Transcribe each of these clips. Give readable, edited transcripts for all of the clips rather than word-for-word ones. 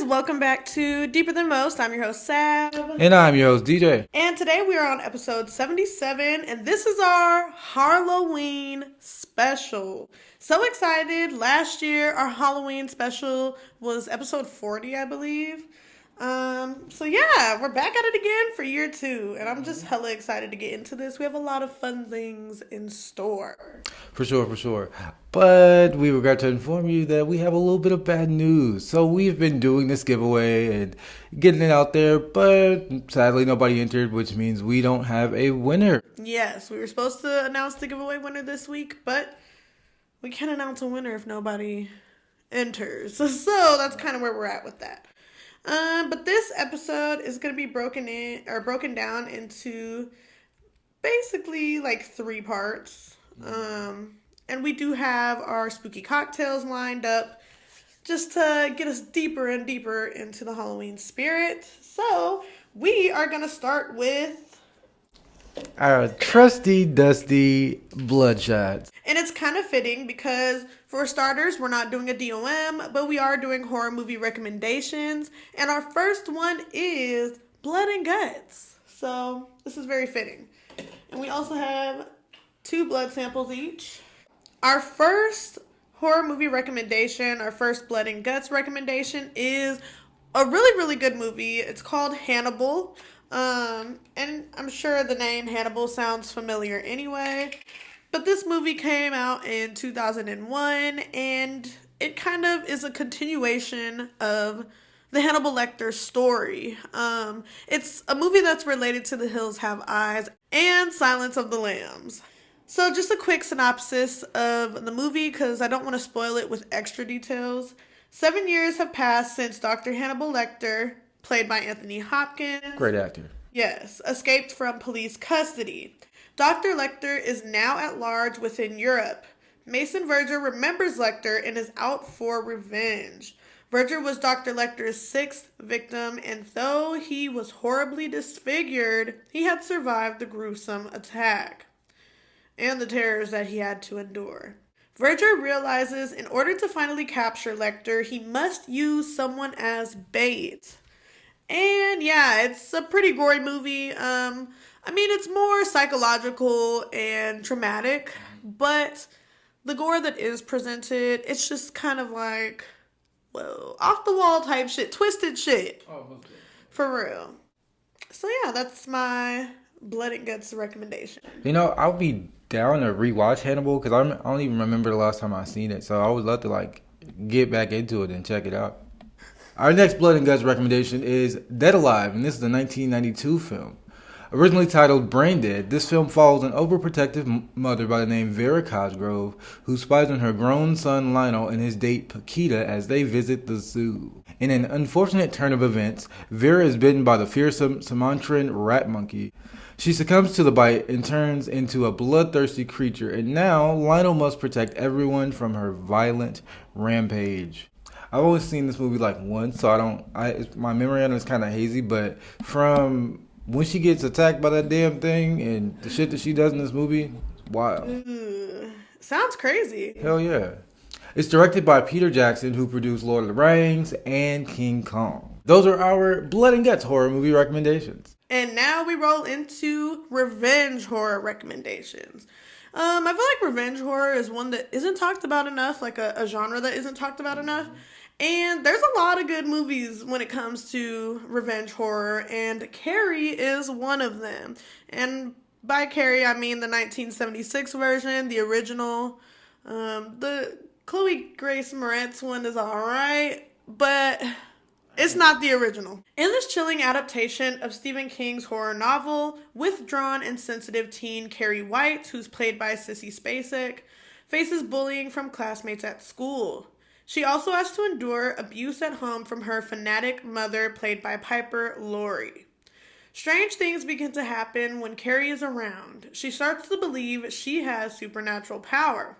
welcome back to Deeper Than Most. I'm your host, Sav. And I'm your host, DJ. And today we are on episode 77, and this is our Harloween Special. So excited. Last year, our Halloween Special was episode 40, I believe. So yeah, we're back at it again for year 2, and I'm just hella excited to get into this. We have a lot of fun things in store. For sure. But we regret to inform you that we have a little bit of bad news. So we've been doing this giveaway and getting it out there, but sadly nobody entered, which means we don't have a winner. Yes, we were supposed to announce the giveaway winner this week, but we can't announce a winner if nobody enters. So that's kind of where we're at with that. But this episode is going to be broken down into basically like 3 parts. And we do have our spooky cocktails lined up just to get us deeper and deeper into the Halloween spirit. So we are going to start with our trusty, dusty Bloodshots. And it's kind of fitting because, for starters, we're not doing a DOM, but we are doing horror movie recommendations. And our first one is Blood and Guts. So this is very fitting. And we also have 2 blood samples each. Our first horror movie recommendation, our first Blood and Guts recommendation, is a really, really good movie. It's called Hannibal. And I'm sure the name Hannibal sounds familiar anyway. But this movie came out in 2001, and it kind of is a continuation of the Hannibal Lecter story. It's a movie that's related to The Hills Have Eyes and Silence of the Lambs. So just a quick synopsis of the movie, because I don't want to spoil it with extra details. 7 years have passed since Dr. Hannibal Lecter, played by Anthony Hopkins, Great actor. yes, escaped from police custody. Dr. Lecter is now at large within Europe. Mason Verger remembers Lecter and is out for revenge. Verger was Dr. Lecter's 6th victim, and though he was horribly disfigured, he had survived the gruesome attack and the terrors that he had to endure. Verger realizes in order to finally capture Lecter, he must use someone as bait. And yeah, it's a pretty gory movie. It's more psychological and traumatic, but the gore that is presented, it's just kind of like, whoa, off the wall type shit, twisted shit. Oh, okay. For real. So yeah, that's my Blood and Guts recommendation. I'll be down to rewatch Hannibal because I don't even remember the last time I seen it. So I would love to get back into it and check it out. Our next Blood and Guts recommendation is Dead Alive, and this is a 1992 film. Originally titled Brain Dead, this film follows an overprotective mother by the name Vera Cosgrove who spies on her grown son Lionel and his date Paquita as they visit the zoo. In an unfortunate turn of events, Vera is bitten by the fearsome Sumatran rat monkey. She succumbs to the bite and turns into a bloodthirsty creature, and now Lionel must protect everyone from her violent rampage. I've only seen this movie once, so my memory on it is kind of hazy, but from when she gets attacked by that damn thing and the shit that she does in this movie, wow. Sounds crazy. Hell yeah. It's directed by Peter Jackson, who produced Lord of the Rings and King Kong. Those are our Blood and Guts horror movie recommendations. And now we roll into revenge horror recommendations. I feel like revenge horror is one that isn't talked about enough, like a genre that isn't talked about enough. And there's a lot of good movies when it comes to revenge horror, and Carrie is one of them. And by Carrie, I mean the 1976 version, the original. The Chloe Grace Moretz one is alright, but it's not the original. In this chilling adaptation of Stephen King's horror novel, withdrawn and sensitive teen Carrie White, who's played by Sissy Spacek, faces bullying from classmates at school. She also has to endure abuse at home from her fanatic mother, played by Piper Laurie. Strange things begin to happen when Carrie is around. She starts to believe she has supernatural power.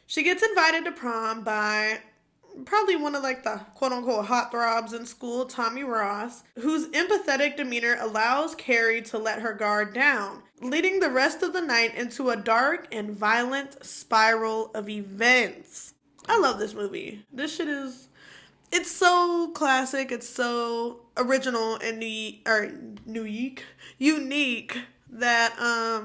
She gets invited to prom by probably one of the quote-unquote hot throbs in school, Tommy Ross, whose empathetic demeanor allows Carrie to let her guard down, leading the rest of the night into a dark and violent spiral of events. I love this movie. This shit is it's so classic. It's so original and unique that I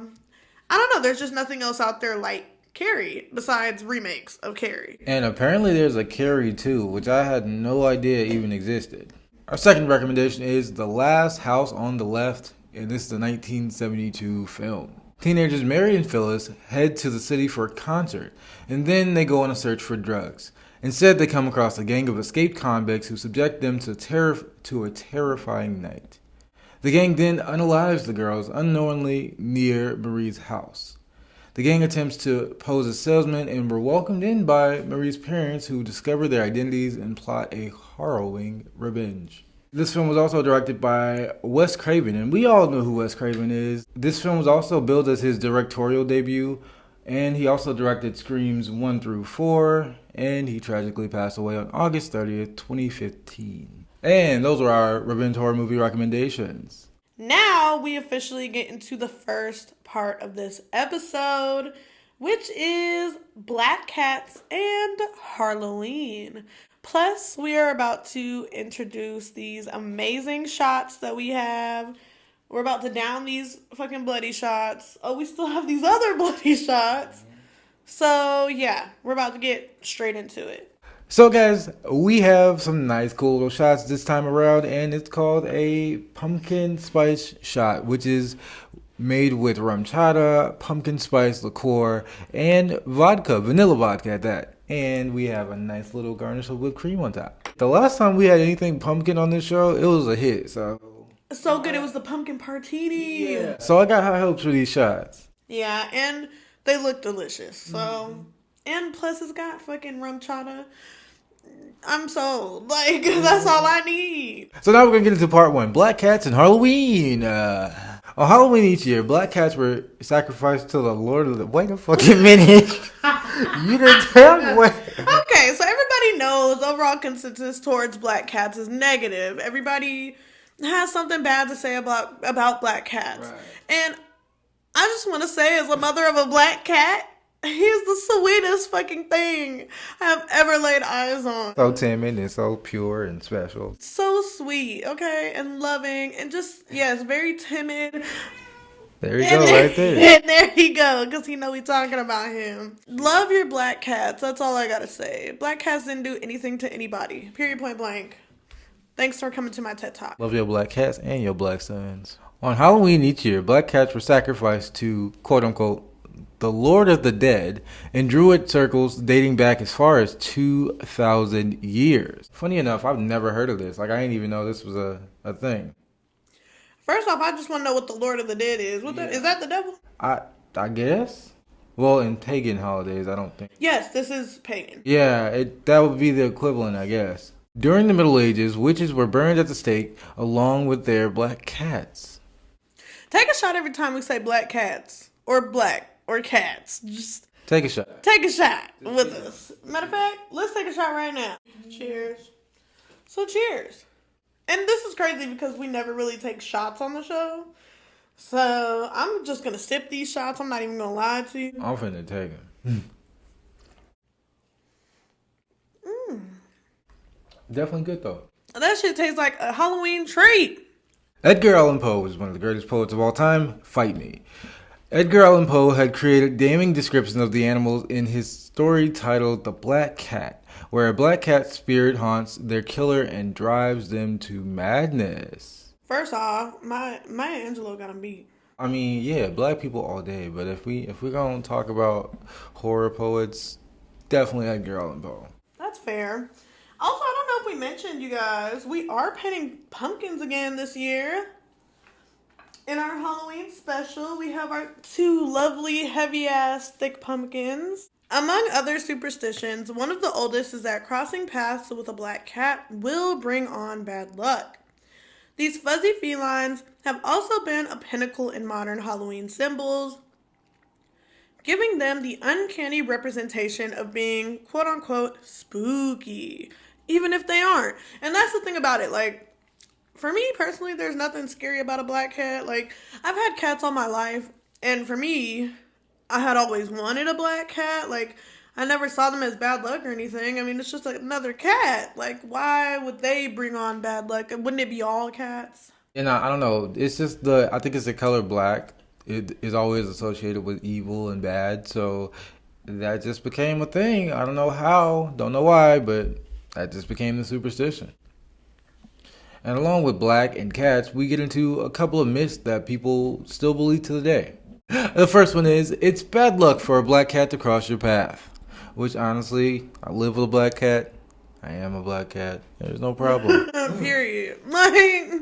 don't know. There's just nothing else out there like Carrie besides remakes of Carrie. And apparently there's a Carrie 2, which I had no idea even existed. Our second recommendation is The Last House on the Left, and this is a 1972 film. Teenagers Mary and Phyllis head to the city for a concert, and then they go on a search for drugs. Instead, they come across a gang of escaped convicts who subject them to a terrifying night. The gang then unalives the girls unknowingly near Marie's house. The gang attempts to pose as salesmen and were welcomed in by Marie's parents, who discover their identities and plot a harrowing revenge. This film was also directed by Wes Craven, and we all know who Wes Craven is. This film was also billed as his directorial debut, and he also directed Screams 1 through 4, and he tragically passed away on August 30th, 2015. And those were our revenge horror movie recommendations. Now we officially get into the first part of this episode, which is Black Cats and Harloween. Plus, we are about to introduce these amazing shots that we have. We're about to down these fucking bloody shots. Oh, we still have these other bloody shots. So, yeah, we're about to get straight into it. So guys, we have some nice cool little shots this time around, and it's called a pumpkin spice shot, which is made with rum chata, pumpkin spice liqueur, and vodka, vanilla vodka at that. And we have a nice little garnish of whipped cream on top. The last time we had anything pumpkin on this show, it was a hit, so good, it was the pumpkin partini. yeah. So I got high hopes for these shots. Yeah, and they look delicious. So, and plus it's got fucking rum chata. I'm sold. Like, that's all I need. So now we're going to get into part one. Black cats and Halloween. On Halloween each year, black cats were sacrificed to the Lord of the... Wait a fucking minute. You didn't tell me what... Okay, so everybody knows overall consensus towards black cats is negative. Everybody has something bad to say about black cats. Right. And I just want to say, as a mother of a black cat, he's the sweetest fucking thing I have ever laid eyes on. So timid and so pure and special. So sweet, okay, and loving, and just, yes, very timid. There you go, right there. And there you go, because he know we talking about him. Love your black cats. That's all I gotta say. Black cats didn't do anything to anybody. Period, point blank. Thanks for coming to my TED Talk. Love your black cats and your black sons. On Halloween each year, black cats were sacrificed to, quote-unquote, the Lord of the Dead in Druid circles dating back as far as 2,000 years. Funny enough, I've never heard of this. Like, I didn't even know this was a thing. First off, I just want to know what the Lord of the Dead is. Is that the devil? I guess. Well, in pagan holidays, I don't think. Yes, this is pagan. Yeah, that would be the equivalent, I guess. During the Middle Ages, witches were burned at the stake along with their black cats. Take a shot every time we say black cats or black or cats. Just take a shot. Take a shot with us. Matter of fact, let's take a shot right now. Cheers. So cheers. And this is crazy because we never really take shots on the show. So I'm just going to sip these shots. I'm not even going to lie to you. I'm finna take them. Definitely good though. That shit tastes like a Halloween treat. Edgar Allan Poe is one of the greatest poets of all time. Fight me. Edgar Allan Poe had created damning descriptions of the animals in his story titled The Black Cat, where a black cat spirit haunts their killer and drives them to madness. First off, Maya Angelou got him beat. I mean, yeah, black people all day, but if we're gonna talk about horror poets, definitely Edgar Allan Poe. That's fair. Also, I don't know if we mentioned, you guys, we are painting pumpkins again this year. In our Halloween special, we have our two lovely, heavy-ass, thick pumpkins. Among other superstitions, one of the oldest is that crossing paths with a black cat will bring on bad luck. These fuzzy felines have also been a pinnacle in modern Halloween symbols, giving them the uncanny representation of being, quote-unquote, spooky, even if they aren't. And that's the thing about it, like, for me, personally, there's nothing scary about a black cat. Like, I've had cats all my life, and for me, I had always wanted a black cat. Like, I never saw them as bad luck or anything. I mean, it's just like another cat. Like, why would they bring on bad luck? Wouldn't it be all cats? And I don't know. It's just I think it's the color black. It is always associated with evil and bad. So that just became a thing. I don't know how. Don't know why, but that just became the superstition. And along with black and cats, we get into a couple of myths that people still believe to the day. The first one is it's bad luck for a black cat to cross your path. Which honestly, I live with a black cat. I am a black cat. There's no problem. Period. Like,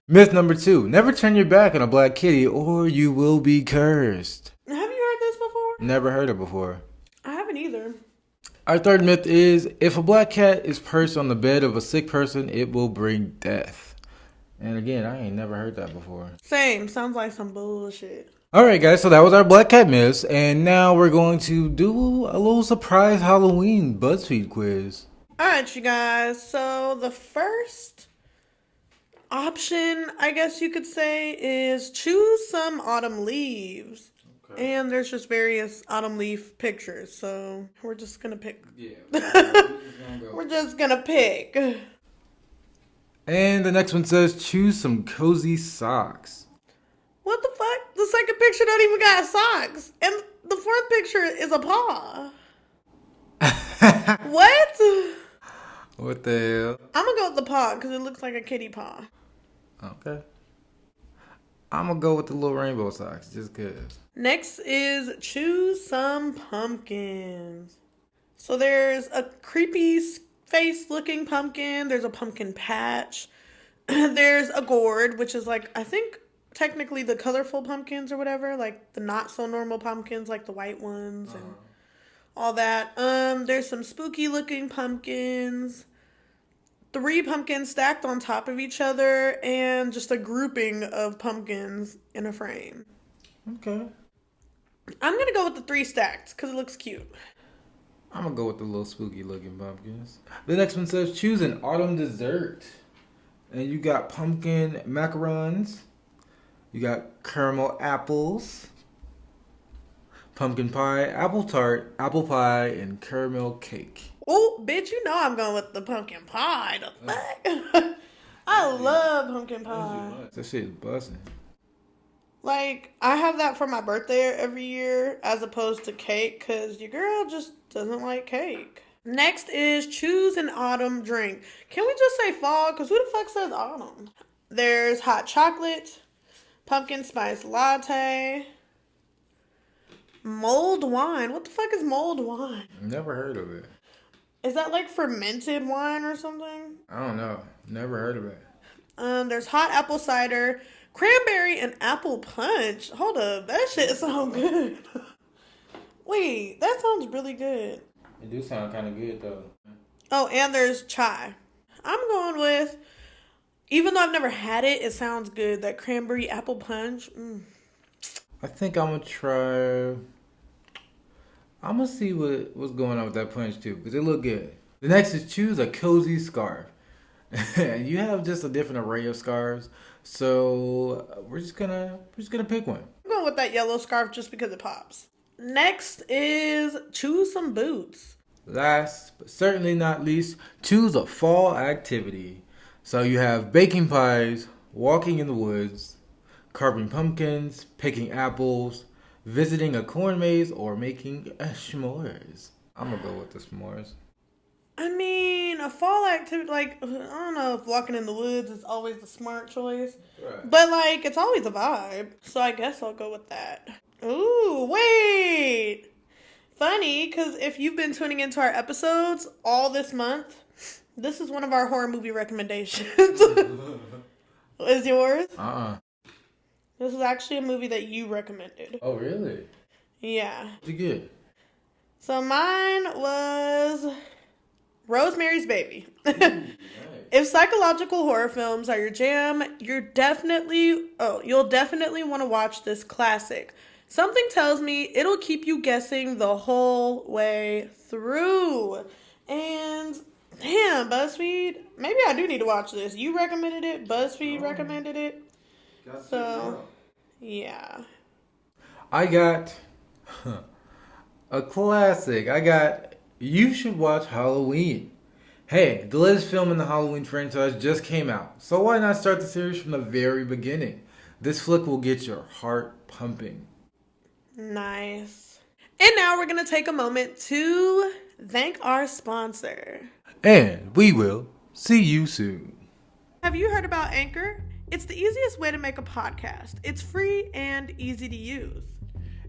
Myth number 2. Never turn your back on a black kitty or you will be cursed. have you heard this before? Never heard it before. I haven't either. Our third myth is if a black cat is perched on the bed of a sick person, it will bring death. And again, I ain't never heard that before. Same. Sounds like some bullshit. Alright guys, so that was our black cat myths. And now we're going to do a little surprise Halloween BuzzFeed quiz. Alright, you guys. So the first option, I guess you could say, is choose some autumn leaves. Okay. And there's just various autumn leaf pictures. So we're just going to pick. Yeah. We're just going to pick. And the next one says choose some cozy socks. What the fuck? The second picture don't even got socks. And the fourth picture is a paw. What? What the hell? I'm going to go with the paw because it looks like a kitty paw. Okay. I'm going to go with the little rainbow socks just because. Next is choose some pumpkins. So there's a creepy face looking pumpkin. There's a pumpkin patch. There's a gourd, which is like, I think technically the colorful pumpkins or whatever, like the not so normal pumpkins, like the white ones and all that. There's some spooky looking pumpkins. 3 pumpkins stacked on top of each other, and just a grouping of pumpkins in a frame. Okay. I'm going to go with the 3 stacked because it looks cute. I'm going to go with the little spooky looking pumpkins. The next one says choose an autumn dessert. And you got pumpkin macarons. You got caramel apples. Pumpkin pie, apple tart, apple pie, and caramel cake. Oh, bitch, you know I'm going with the pumpkin pie. The fuck? I love pumpkin pie. That shit is busting. Like, I have that for my birthday every year as opposed to cake because your girl just doesn't like cake. Next is choose an autumn drink. Can we just say fall? Because who the fuck says autumn? There's hot chocolate, pumpkin spice latte, mulled wine. What the fuck is mulled wine? Never heard of it. Is that like fermented wine or something? I don't know. Never heard of it. There's hot apple cider, cranberry, and apple punch. Hold up, that shit sounds good. Wait, that sounds really good. It do sound kind of good though. Oh, and there's chai. I'm going with, even though I've never had it, it sounds good. That cranberry apple punch. I think I'm gonna try. I'm gonna see what's going on with that punch too, because it look good. The next is choose a cozy scarf. You have just a different array of scarves, so we're just gonna pick one. I'm going with that yellow scarf just because it pops. Next is choose some boots. Last but certainly not least, choose a fall activity. So you have baking pies, walking in the woods, carving pumpkins, picking apples, visiting a corn maze, or making s'mores. I'm gonna go with the s'mores. I mean, a fall activity, like, I don't know if walking in the woods is always the smart choice. Right. But, like, it's always a vibe. So I guess I'll go with that. Ooh, wait. Funny, because if you've been tuning into our episodes all this month, this is one of our horror movie recommendations. Is yours? This is actually a movie that you recommended. Oh, really? Yeah. What'd you get? So mine was Rosemary's Baby. Ooh, nice. If psychological horror films are your jam, you'll definitely want to watch this classic. Something tells me it'll keep you guessing the whole way through. And damn, BuzzFeed, maybe I do need to watch this. You recommended it. BuzzFeed recommended it. So, yeah. I got A classic. I got You Should Watch Halloween. Hey, the latest film in the Halloween franchise just came out, so why not start the series from the very beginning? This flick will get your heart pumping. Nice. And now we're going to take a moment to thank our sponsor. And we will see you soon. Have you heard about Anchor? It's the easiest way to make a podcast. It's free and easy to use.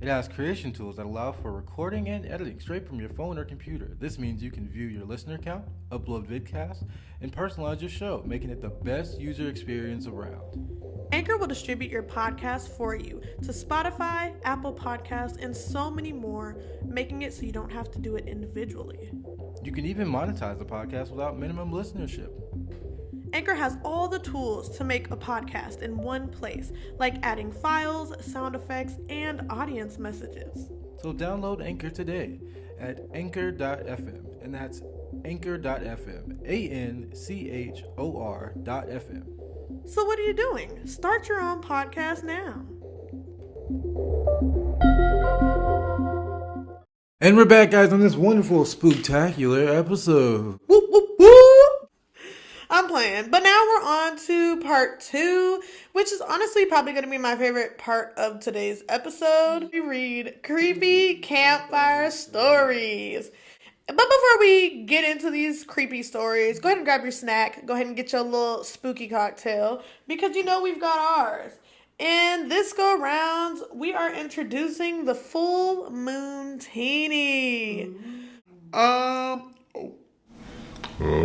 It has creation tools that allow for recording and editing straight from your phone or computer. This means you can view your listener count, upload vidcasts, and personalize your show, making it the best user experience around. Anchor will distribute your podcast for you to Spotify, Apple Podcasts, and so many more, making it so you don't have to do it individually. You can even monetize the podcast without minimum listenership. Anchor has all the tools to make a podcast in one place, like adding files, sound effects, and audience messages. So download Anchor today at anchor.fm, and that's anchor.fm, ANCHOR.fm. So what are you doing? Start your own podcast now. And we're back, guys, on this wonderful, spooktacular episode. Whoop, whoop, whoop. I'm playing. But now we're on to part 2, which is honestly probably going to be my favorite part of today's episode. We read creepy campfire stories. But before we get into these creepy stories, go ahead and grab your snack. Go ahead and get your little spooky cocktail, because you know we've got ours. And this go around, we are introducing the Full Moon Teeny. Oh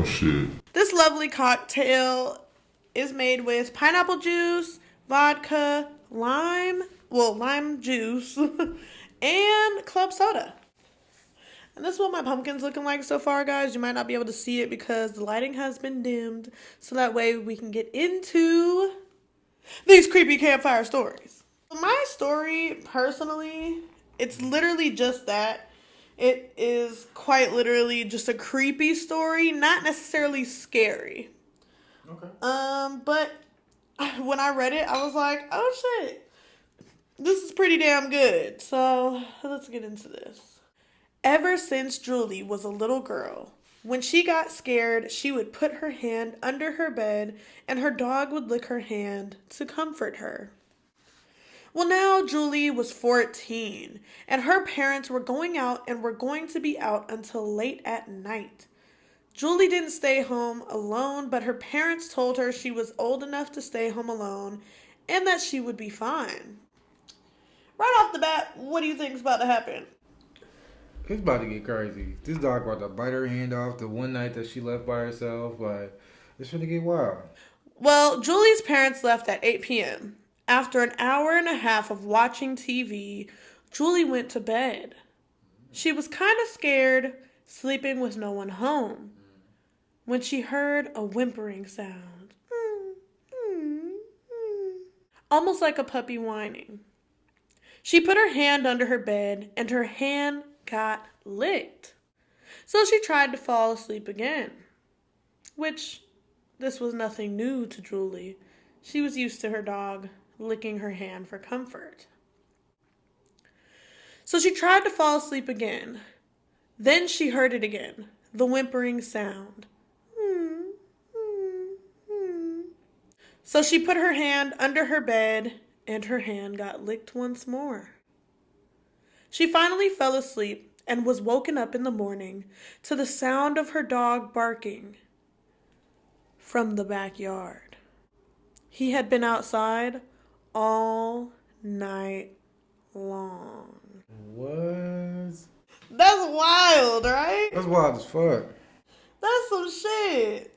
shit. This lovely cocktail is made with pineapple juice, vodka, lime juice, and club soda. And this is what my pumpkin's looking like so far, guys. You might not be able to see it because the lighting has been dimmed, so that way we can get into these creepy campfire stories. My story, personally, it's literally just that. It is quite literally just a creepy story, not necessarily scary. Okay. But when I read it, I was like, oh shit, this is pretty damn good. So let's get into this. Ever since Julie was a little girl, when she got scared, she would put her hand under her bed and her dog would lick her hand to comfort her. Well, now Julie was 14, and her parents were going out and were going to be out until late at night. Julie didn't stay home alone, but her parents told her she was old enough to stay home alone and that she would be fine. Right off the bat, what do you think is about to happen? It's about to get crazy. This dog about to bite her hand off the one night that she left by herself. Like, it's gonna get wild. Well, Julie's parents left at 8 p.m. After an hour and a half of watching TV, Julie went to bed. She was kind of scared, sleeping with no one home, when she heard a whimpering sound. Almost like a puppy whining. She put her hand under her bed, and her hand got licked. So she tried to fall asleep again, which this was nothing new to Julie. She was used to her dog licking her hand for comfort. So she tried to fall asleep again. Then she heard it again, the whimpering sound. So she put her hand under her bed, and her hand got licked once more. She finally fell asleep and was woken up in the morning to the sound of her dog barking from the backyard. He had been outside all night long. What? That's wild, right? That's wild as fuck. That's some shit.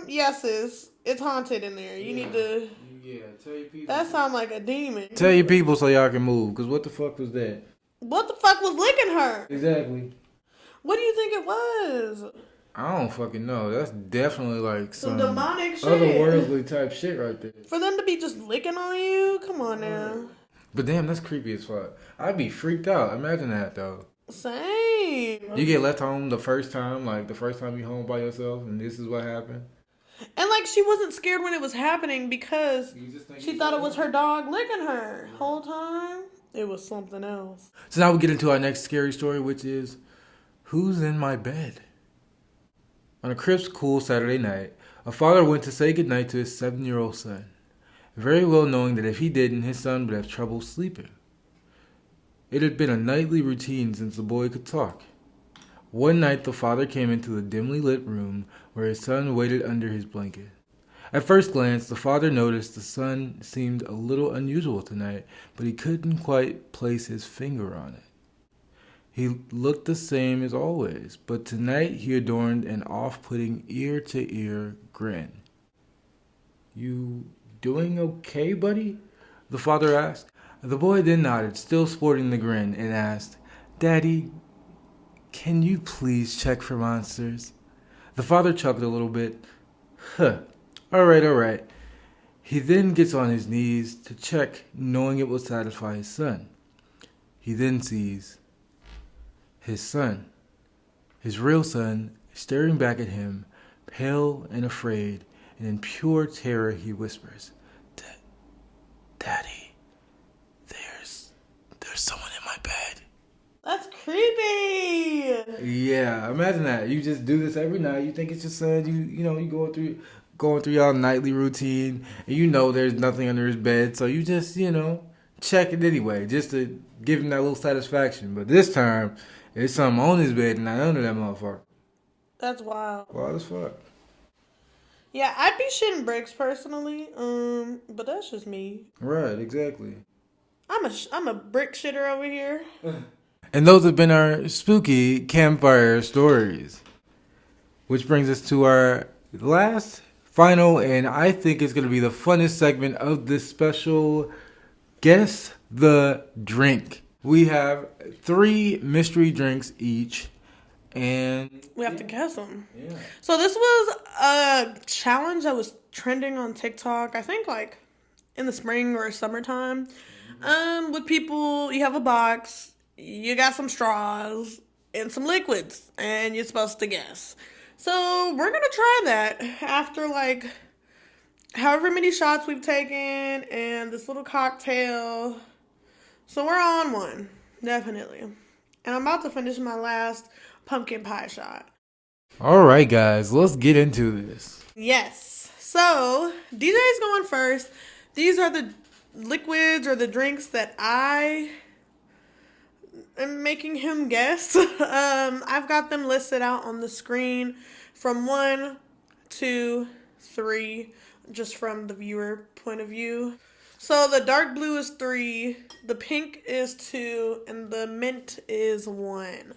Yes, sis. It's haunted in there. You need to... Yeah, tell your people. That sounds like a demon. Tell your people so y'all can move, because what the fuck was that? What the fuck was licking her? Exactly. What do you think it was? I don't fucking know. That's definitely like Some demonic shit. otherworldly type shit right there. For them to be just licking on you? Come on now. But damn, that's creepy as fuck. I'd be freaked out. Imagine that, though. Same. You get left home the first time you home by yourself, and this is what happened. And like she wasn't scared when it was happening because she thought it was her dog licking her whole time. It was something else. So now we get into our next scary story, which is who's in my bed? On a crisp, cool Saturday night, a father went to say goodnight to his 7-year-old son, very well knowing that if he didn't, his son would have trouble sleeping. It had been a nightly routine since the boy could talk. One night, the father came into the dimly lit room where his son waited under his blanket. At first glance, the father noticed the son seemed a little unusual tonight, but he couldn't quite place his finger on it. He looked the same as always, but tonight he adorned an off-putting ear-to-ear grin. "You doing okay, buddy?" the father asked. The boy then nodded, still sporting the grin, and asked, "Daddy, can you please check for monsters?" The father chuckled a little bit. "Huh. All right. He then gets on his knees to check, knowing it will satisfy his son. He then sees his son, his real son, staring back at him, pale and afraid, and in pure terror he whispers, "Daddy, there's someone in my bed." That's creepy. Yeah, imagine that. You just do this every night. You think it's your son. You going through your nightly routine, and you know there's nothing under his bed, so you just check it anyway, just to give him that little satisfaction. But this time, there's something on his bed and not under that motherfucker. That's wild. Wild as fuck. Yeah, I'd be shitting bricks personally. But that's just me. Right, exactly. I'm a brick shitter over here. And those have been our spooky campfire stories, which brings us to our last, final, and I think it's going to be the funnest segment of this special. Guess the drink. We have 3 mystery drinks each, and We have to guess them. yeah. So this was a challenge that was trending on TikTok, I think like in the spring or summertime. With people, you have a box, you got some straws and some liquids, and you're supposed to guess. So we're gonna try that after like however many shots we've taken and this little cocktail. So we're on one, definitely. And I'm about to finish my last pumpkin pie shot. All right, guys, let's get into this. Yes. So DJ's going first. These are the liquids or the drinks that I am making him guess. I've got them listed out on the screen from 1, 2, 3, just from the viewer point of view. So the dark blue is 3, the pink is 2, and the mint is 1.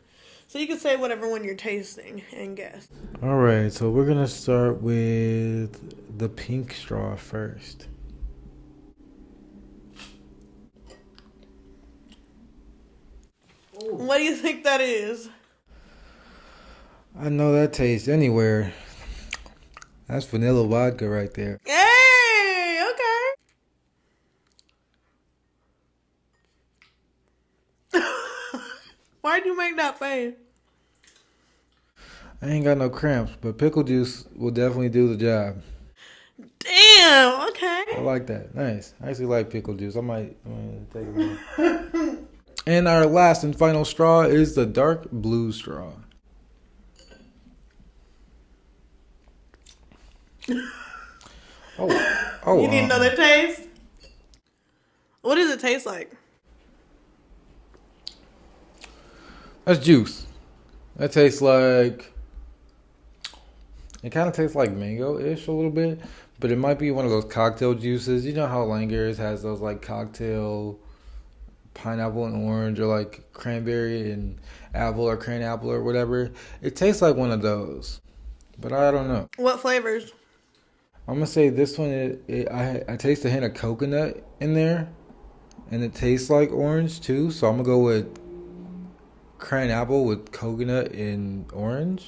So you can say whatever one you're tasting and guess. All right, so we're gonna start with the pink straw first. What do you think that is? I know that taste anywhere. That's vanilla vodka right there. Hey, okay. Why'd you make that face? I ain't got no cramps, but pickle juice will definitely do the job. Damn, okay. I like that. Nice. I actually like pickle juice. I'm gonna take it. And our last and final straw is the dark blue straw. Oh! You need another taste? What does it taste like? That's juice. That tastes like. It kind of tastes like mango-ish a little bit, but it might be one of those cocktail juices. You know how Langer's has those like cocktail pineapple and orange, or like cranberry and apple or crane apple or whatever. It tastes like one of those, but I don't know. What flavors? I'm gonna say this one. I taste a hint of coconut in there, and it tastes like orange too. So I'm gonna go with crane apple with coconut and orange,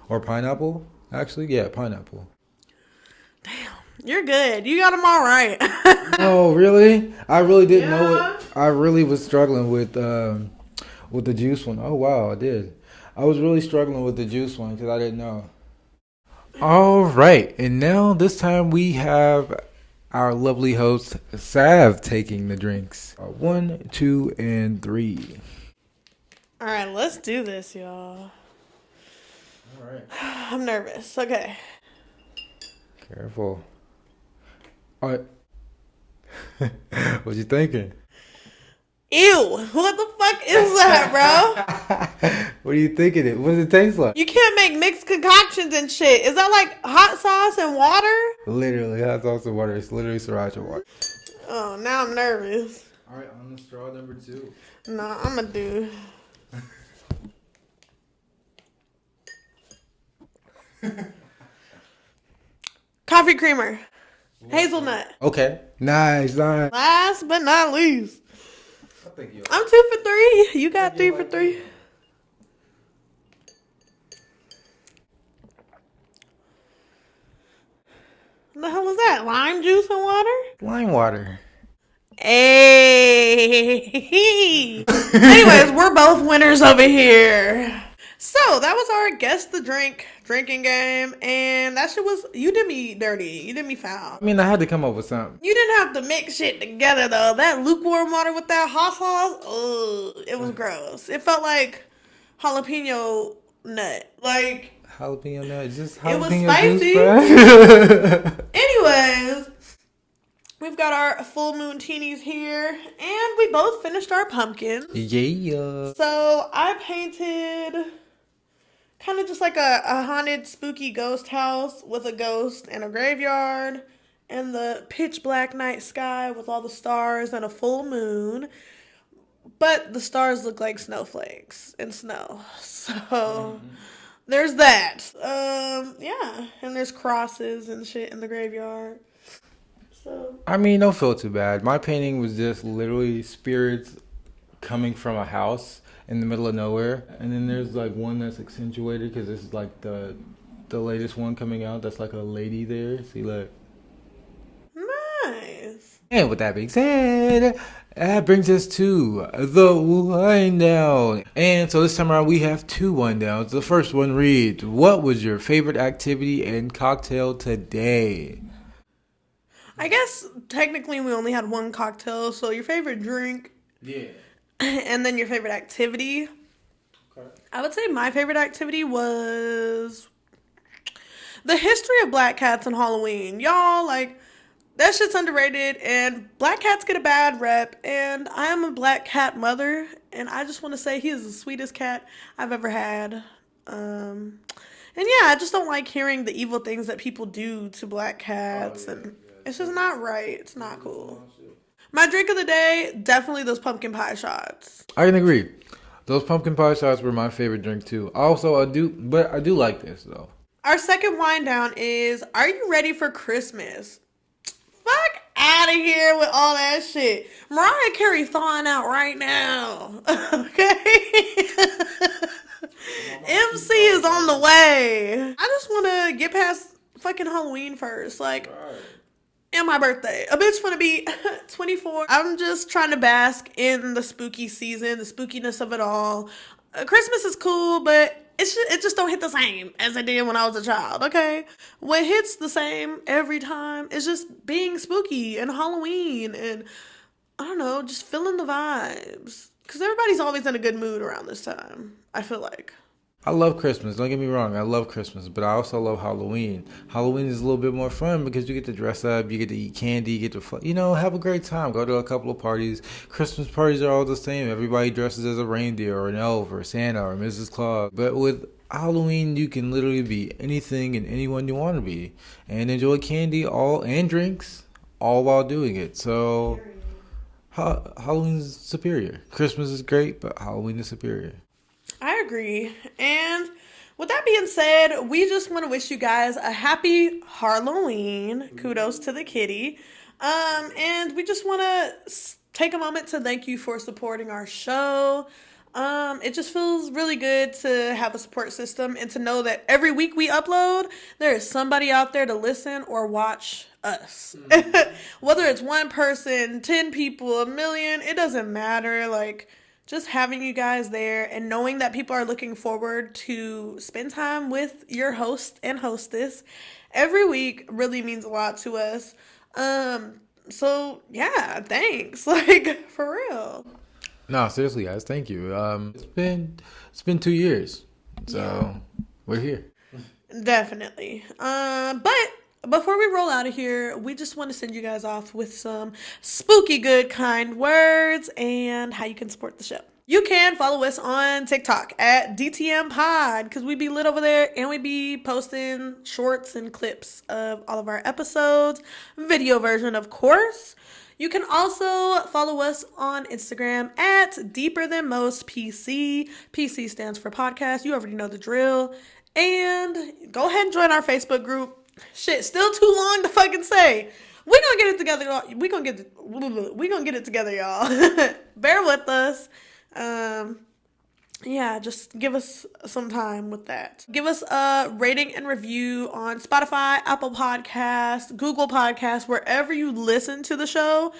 or pineapple. Actually, yeah, pineapple. Damn, you're good. You got them all right. Oh, really? I really didn't know Yeah. it. I really was struggling with the juice one. Oh wow, I did. I was really struggling with the juice one because I didn't know. All right, and now this time we have our lovely host, Sav, taking the drinks. 1, 2, and 3. All right, let's do this, y'all. All right. I'm nervous. Okay. Careful. All right. What you thinking? Ew, what the fuck is that, bro? What are you thinking? What does it taste like? You can't make mixed concoctions and shit. Is that like hot sauce and water? Literally, hot sauce and water. It's literally sriracha water. Oh, now I'm nervous. All right, on the straw number 2. Nah, I'm gonna do. Coffee creamer. Hazelnut. Okay. Nice. Last but not least. I think you. I'm 2 for 3. You got 3 for 3. What the hell is that? Lime juice and water? Lime water. Hey. Anyways, we're both winners over here. So that was our guess the drinking game, and that shit was, you did me dirty. You did me foul. I mean, I had to come up with something. You didn't have to mix shit together though. That lukewarm water with that hot sauce, it was gross. It felt like jalapeno nut. Like, Jalapeno nut, just it was jalapeno spicy. juice, bro. Anyways, we've got our full moon teenies here, and we both finished our pumpkins. Yeah. So I painted kind of just like a haunted, spooky ghost house with a ghost and a graveyard and the pitch black night sky with all the stars and a full moon. But the stars look like snowflakes and snow. So there's that. Yeah. And there's crosses and shit in the graveyard. So I mean, don't feel too bad. My painting was just literally spirits coming from a house in the middle of nowhere, and then there's like one that's accentuated because this is like the latest one coming out. That's like a lady there. See, look. nice. And with that being said, that brings us to the wind down. And so this time around, we have 2 wind downs. The first one reads, "What was your favorite activity and cocktail today?" I guess technically we only had one cocktail, so your favorite drink Yeah. and then your favorite activity. Okay. I would say my favorite activity was the history of black cats and Halloween. Y'all, like, that shit's underrated, and black cats get a bad rep, and I am a black cat mother, and I just want to say he is the sweetest cat I've ever had. And yeah, I just don't like hearing the evil things that people do to black cats, and it's just not right. It's not cool. My drink of the day, definitely those pumpkin pie shots. I can agree. Those pumpkin pie shots were my favorite drink too. Also, I do like this though. Our second wind down is, are you ready for Christmas? Fuck out of here with all that shit. Mariah Carey thawing out right now. Okay? MC is on the way. I just want to get past fucking Halloween first. Like, and my birthday. A bitch wanna be 24. I'm just trying to bask in the spooky season, the spookiness of it all. Christmas is cool, but it just don't hit the same as it did when I was a child, okay? What hits the same every time is just being spooky and Halloween and, I don't know, just feeling the vibes. Because everybody's always in a good mood around this time, I feel like. I love Christmas. Don't get me wrong. I love Christmas, but I also love Halloween. Halloween is a little bit more fun because you get to dress up, you get to eat candy, you get to, have a great time. Go to a couple of parties. Christmas parties are all the same. Everybody dresses as a reindeer or an elf or Santa or Mrs. Claus. But with Halloween, you can literally be anything and anyone you want to be and enjoy candy and drinks all while doing it. So Halloween is superior. Christmas is great, but Halloween is superior. I agree. And with that being said, we just want to wish you guys a happy Harloween. Kudos to the kitty. And we just want to take a moment to thank you for supporting our show. It just feels really good to have a support system and to know that every week we upload, there is somebody out there to listen or watch us. Whether it's one person, 10 people, a million, it doesn't matter. Like, just having you guys there and knowing that people are looking forward to spend time with your host and hostess every week really means a lot to us. So yeah, thanks. Like, for real. No, seriously, guys, thank you. It's been 2 years, so we're here. Definitely. But before we roll out of here, we just want to send you guys off with some spooky good kind words and how you can support the show. You can follow us on TikTok at DTM Pod because we be lit over there and we be posting shorts and clips of all of our episodes, video version, of course. You can also follow us on Instagram at Deeper Than Most PC. PC stands for podcast. You already know the drill. And go ahead and join our Facebook group. Shit, still too long to fucking say. We gonna get it together, y'all. We gonna get it together, y'all. Bear with us. Yeah, just give us some time with that. Give us a rating and review on Spotify, Apple Podcasts, Google Podcasts, wherever you listen to the show.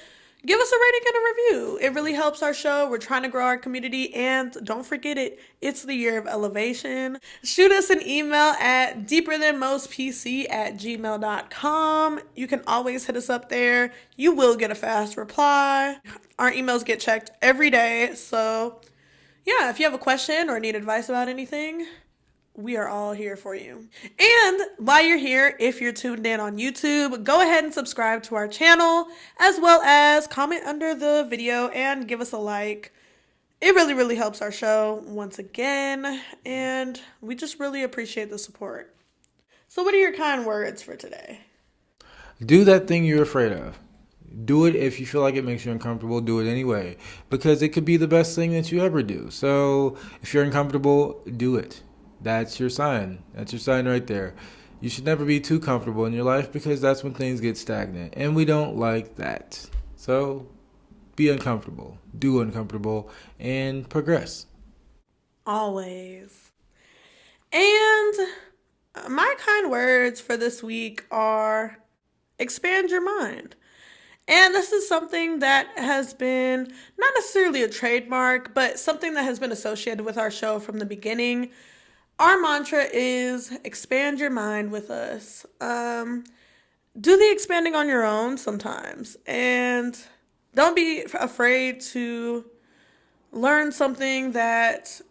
Give us a rating and a review. It really helps our show. We're trying to grow our community, and don't forget it. It's the year of elevation. Shoot us an email at deeperthanmostpc@gmail.com. You can always hit us up there. You will get a fast reply. Our emails get checked every day, so yeah, if you have a question or need advice about anything, we are all here for you. And while you're here, if you're tuned in on YouTube, go ahead and subscribe to our channel, as well as comment under the video and give us a like. It really, really helps our show once again, and we just really appreciate the support. So what are your kind words for today? Do that thing you're afraid of. Do it if you feel like it makes you uncomfortable. Do it anyway, because it could be the best thing that you ever do. So if you're uncomfortable, do it. That's your sign. That's your sign right there. You should never be too comfortable in your life because that's when things get stagnant, and we don't like that. So be uncomfortable, do uncomfortable, and progress. Always. And my kind words for this week are expand your mind. And this is something that has been not necessarily a trademark, but something that has been associated with our show from the beginning. Our mantra is expand your mind with us. Do the expanding on your own sometimes. And don't be afraid to learn something that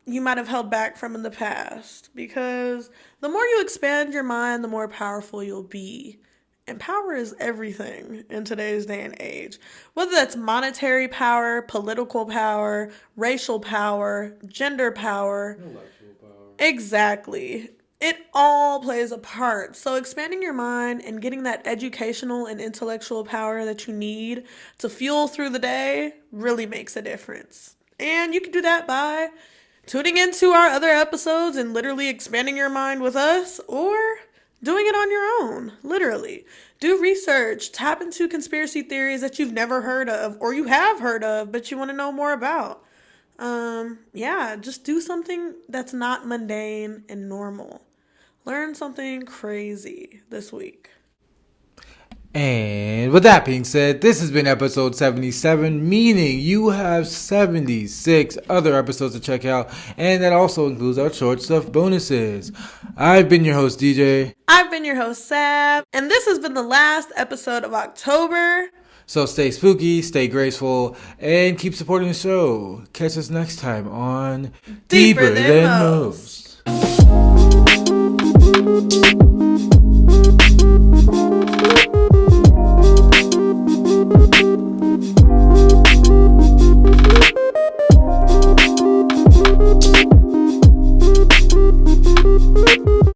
you might have held back from in the past. Because the more you expand your mind, the more powerful you'll be. And power is everything in today's day and age. Whether that's monetary power, political power, racial power, gender power. Intellectual power. Exactly. It all plays a part. So expanding your mind and getting that educational and intellectual power that you need to fuel through the day really makes a difference. And you can do that by tuning into our other episodes and literally expanding your mind with us, or doing it on your own, literally. Do research, tap into conspiracy theories that you've never heard of or you have heard of but you want to know more about. Just do something that's not mundane and normal. Learn something crazy this week. And with that being said, this has been episode 77, meaning you have 76 other episodes to check out, and that also includes our short stuff bonuses. I've been your host, DJ. I've been your host, Sab, and this has been the last episode of October. So stay spooky, stay graceful, and keep supporting the show. Catch us next time on Deeper Than Most.